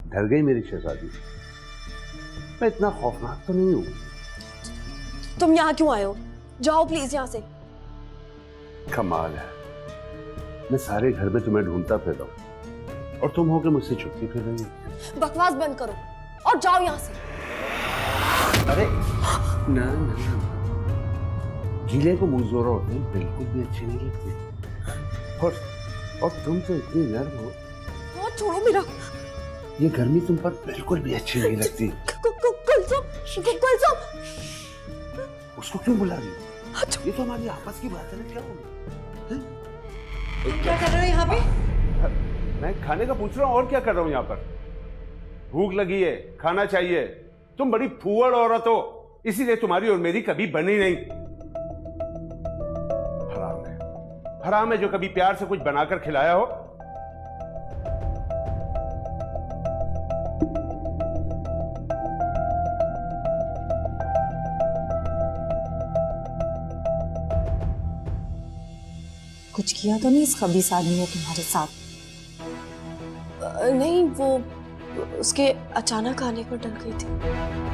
डर गई मेरी शहजादी। मैं इतना खौफनाक तो नहीं हूं। तुम यहाँ क्यों आए हो? जाओ प्लीज यहाँ से। कमाल है, मैं सारे घर में तुम्हें ढूंढता फिर रहा हूं और तुम होके मुझसे छुपती फिर रही हो। बकवास बंद करो और जाओ यहाँ से। अरे ना ना ना, गीले को मुंह जोरा होते हैं बिल्कुल भी अच्छी नहीं लगती। और तुम तो इतनी नर्म हो। हाँ छोड़ो मेरा। ये गर्मी तुम पर बिल्कुल भी अच्छी नहीं लगती। कुलसुम उसको क्यों बुला रही हो? ये तो हमारी आपस की बात है ना, क्या होगा? क्या कर रहे हो यहाँ पे? मैं खाने का पूछ रहा हूँ, और क्या कर रहा हूँ यहाँ पर? भूख लगी है, खाना चाहिए। तुम बड़ी फूहड़ औरत हो, इसीलिए तुम्हारी और मेरी कभी बनी नहीं। हराम है जो कभी प्यार से कुछ बनाकर खिलाया हो। कुछ किया तो नहीं इस खबीस आदमी ने तुम्हारे साथ? नहीं, वो उसके अचानक आने पर डर गई थी।